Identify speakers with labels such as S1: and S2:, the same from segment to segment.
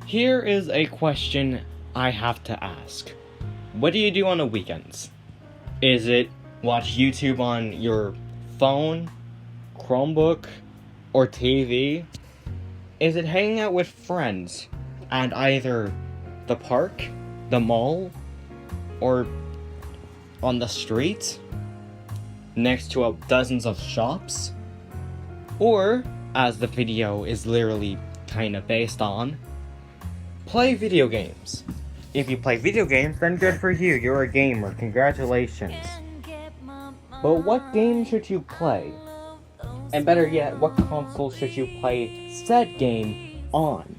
S1: Here is a question I have to ask. What do you do on the weekends? Is it watch YouTube on your phone, Chromebook, or TV? Is it hanging out with friends at either the park, the mall, or on the street, next to dozens of shops? Or, as the video is literally kinda based on, play video games. If you play video games, then good for you, you're a gamer, congratulations. But what game should you play? And better yet, what console should you play said game on?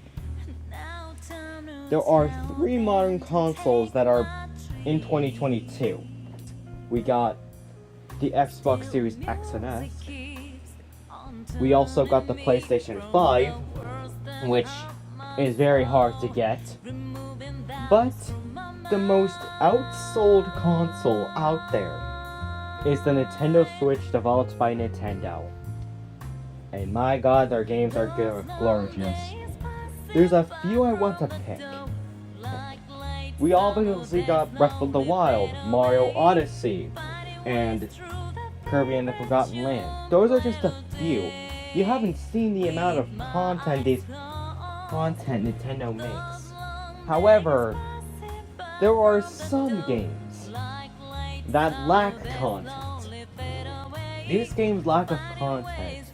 S1: There are 3 modern consoles that are in 2022. We got the Xbox Series X and S. We also got the PlayStation 5, which is very hard to get. But the most outsold console out there is the Nintendo Switch, developed by Nintendo. And my god, their games are glorious. There's a few I want to pick. We obviously got Breath of the Wild, Mario Odyssey, and Kirby and the Forgotten Land. Those are just a few. You haven't seen the amount of content Nintendo makes. However, there are some games that lack content. These games lack of content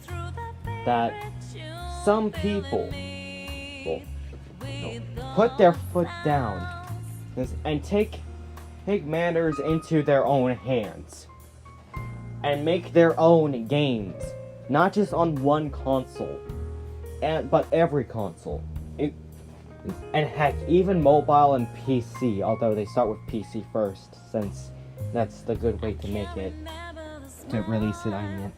S1: that some people will put their foot down and take matters into their own hands and make their own games, not just on one console, but every console. And heck, even mobile and PC, although they start with PC first, since that's the good way to make it, to release it, I mean.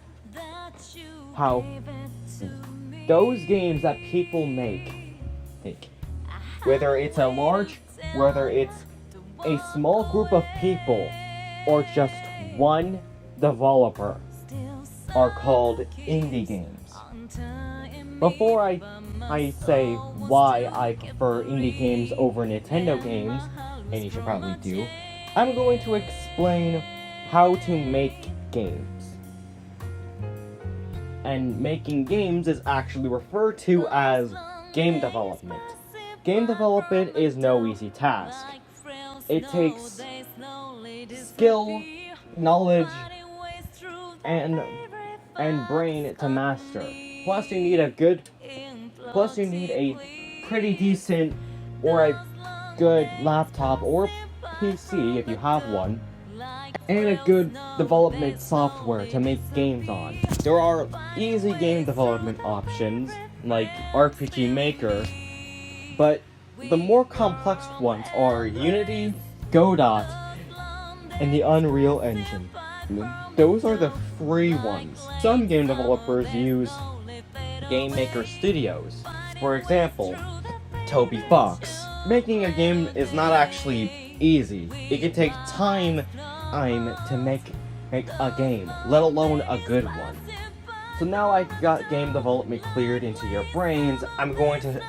S1: How those games that people make, whether it's a small group of people, or just one developer, are called indie games. Before I say why I prefer indie games over Nintendo games, and you should probably do, I'm going to explain how to make games. And making games is actually referred to as game development. Game development is no easy task. It takes skill, knowledge, and brain to master. Plus you need a pretty decent or a good laptop or PC if you have one, and a good development software to make games on. There are easy game development options like RPG Maker, but the more complex ones are Unity, Godot, and the Unreal Engine. Those are the free ones. Some game developers use Game Maker Studios. For example, Toby Fox. Making a game is not actually easy. It can take time to make a game, let alone a good one. So now I got game development cleared into your brains, I'm going to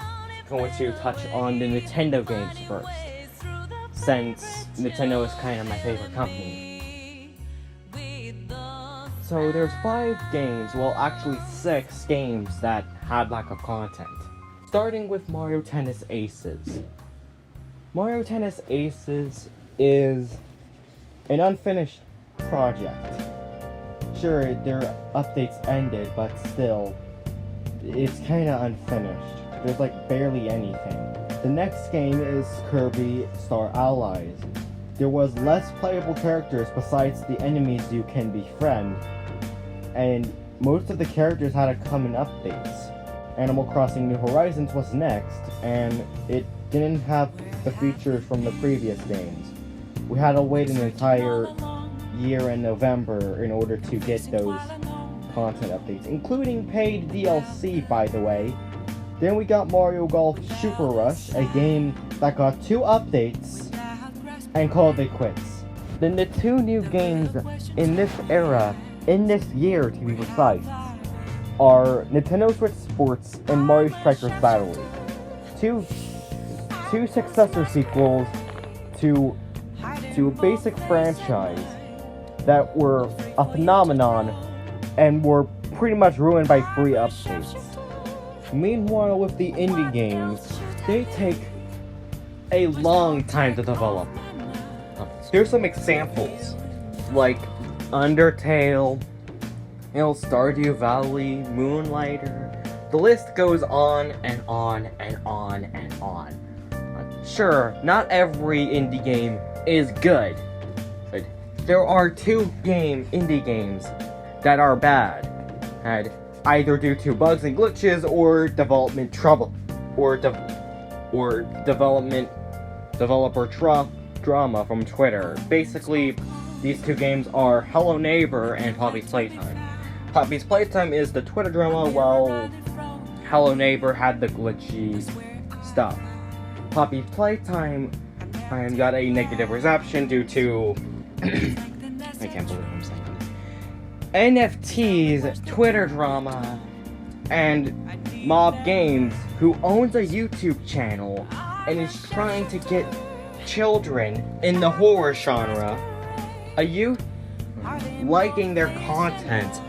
S1: touch on the Nintendo games first, since Nintendo is kind of my favorite company. So there's 5 games, well actually 6 games that had lack of content. Starting with Mario Tennis Aces. Mario Tennis Aces is an unfinished project. Sure, their updates ended, but still, it's kinda unfinished. There's like barely anything. The next game is Kirby Star Allies. There was less playable characters besides the enemies you can befriend, and most of the characters had to come in updates. Animal Crossing New Horizons was next, and it didn't have the features from the previous games. We had to wait an entire year in November in order to get those content updates, including paid DLC, by the way. Then we got Mario Golf Super Rush, a game that got 2 updates and called it quits. Then the 2 new games in this era, in this year to be precise, are Nintendo Switch Sports and Mario Strikers Battle League. 2 successor sequels to a basic franchise that were a phenomenon and were pretty much ruined by free updates. Meanwhile, with the indie games, they take a long time to develop. Here's some examples, like Undertale, Stardew Valley, Moonlighter. The list goes on and on and on and on. Sure, not every indie game is good, but there are 2 indie games that are bad, and either due to bugs and glitches or development trouble, or developer drama from Twitter. Basically, these 2 games are Hello Neighbor and Poppy's Playtime. Poppy's Playtime is the Twitter drama, while Hello Neighbor had the glitchy stuff. Poppy's Playtime got a negative reception due to I can't believe I'm saying this. NFTs, Twitter drama, and Mob Games, who owns a YouTube channel and is trying to get children in the horror genre, liking their content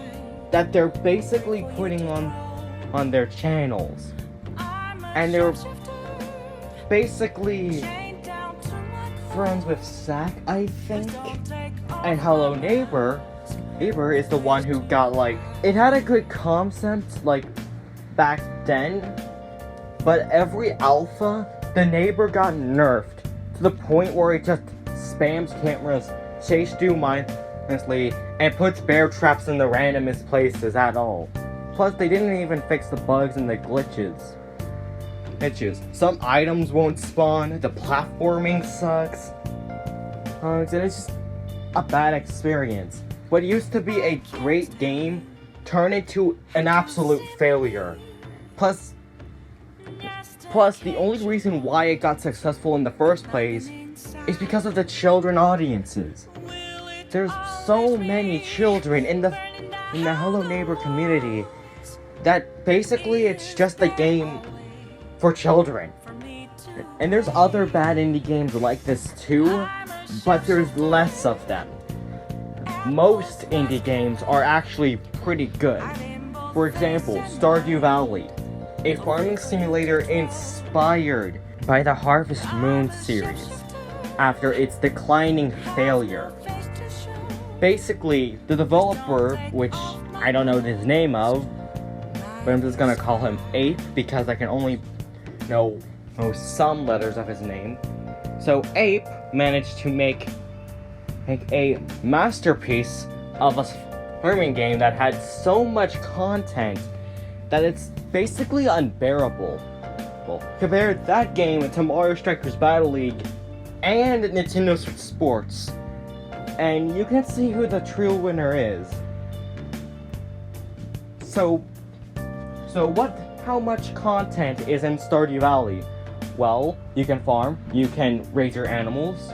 S1: that they're basically putting on their channels. And they're basically friends with Zack, I think. And Hello Neighbor is the one who got, like, it had a good concept, like, back then, but every alpha, the neighbor got nerfed to the point where it just spams cameras, chases you mindlessly, and puts bear traps in the randomest places at all. Plus, they didn't even fix the bugs and the glitches. Some items won't spawn, the platforming sucks, and it's just a bad experience. What used to be a great game turned into an absolute failure. Plus, the only reason why it got successful in the first place is because of the children audiences. There's so many children in the Hello Neighbor community that basically it's just a game for children. And there's other bad indie games like this too, but there's less of them. Most indie games are actually pretty good. For example, Stardew Valley, a farming simulator inspired by the Harvest Moon series after its declining failure. Basically, the developer, which I don't know his name of, but I'm just gonna call him Ape because I can only know some letters of his name. So Ape managed to make a masterpiece of a farming game that had so much content that it's basically unbearable. Well, compare that game to Mario Strikers Battle League and Nintendo Switch Sports, and you can see who the true winner is. So how much content is in Stardew Valley? Well, you can farm, you can raise your animals,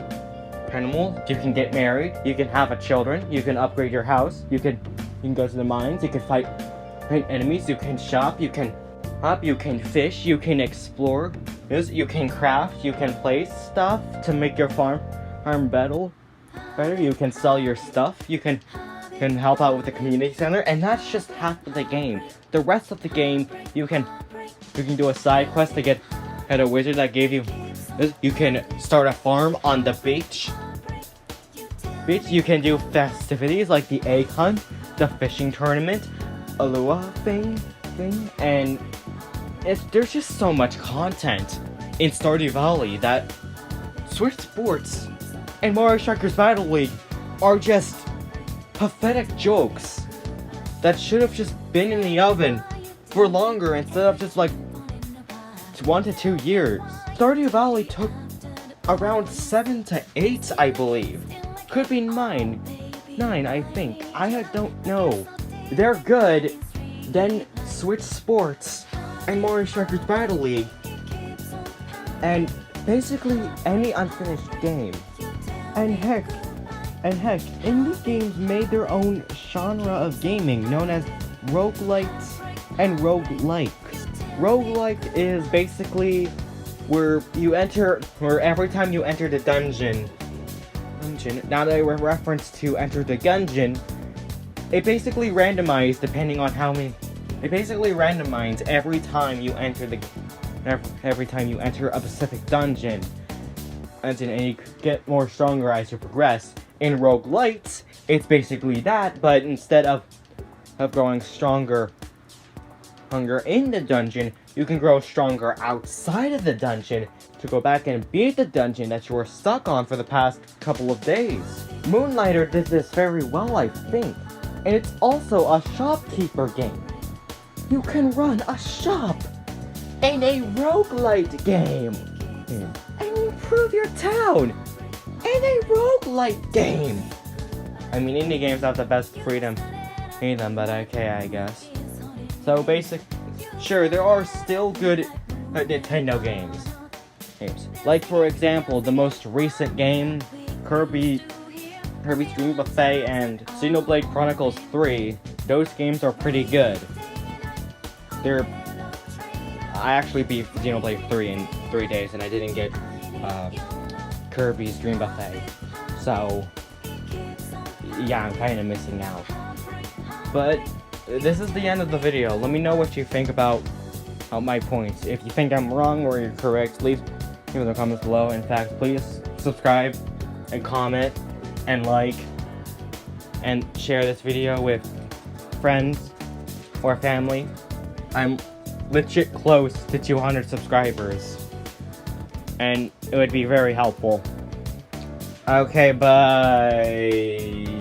S1: you can get married, you can have children, you can upgrade your house, you can go to the mines, you can fight enemies, you can shop, you can fish, you can explore, you can craft, you can place stuff to make your farm better, you can sell your stuff, you can help out with the community center, and that's just half of the game. The rest of the game, you can do a side quest to get a wizard that gave you this. You can start a farm on the beach. You can do festivities like the egg hunt, the fishing tournament, Alua thing, and there's just so much content in Stardew Valley that Switch Sports and Mario Strikers Battle League are just pathetic jokes that should have just been in the oven for longer instead of just like 1 to 2 years. Stardew Valley took around 7 to 8, I believe. Could be 9, I think. I don't know. They're good. Then Switch Sports and Mario Strikers Battle League, and basically any unfinished game. And heck, indie games made their own genre of gaming known as roguelites and roguelikes. Roguelike is basically where every time you enter the dungeon, now that I reference to enter the dungeon, it basically randomized depending on how many. It basically randomizes every time you enter a specific dungeon, and you get more stronger as you progress. In roguelites, it's basically that, but instead of growing stronger in the dungeon, you can grow stronger outside of the dungeon to go back and beat the dungeon that you were stuck on for the past couple of days. Moonlighter did this very well, I think, and it's also a shopkeeper game. You can run a shop in a roguelite game and improve your town in a roguelite game. I mean, indie games have the best freedom in them, but okay, I guess. So sure, there are still good Nintendo games. Like, for example, the most recent game, Kirby's Dream Buffet and Xenoblade Chronicles 3. Those games are pretty good. I actually beat Xenoblade 3 in 3 days, and I didn't get Kirby's Dream Buffet. So, yeah, I'm kind of missing out. But this is the end of the video. Let me know what you think about my points. If you think I'm wrong or you're correct, leave in the comments below. In fact, please subscribe and comment and like and share this video with friends or family. I'm legit close to 200 subscribers, and it would be very helpful. Okay, bye.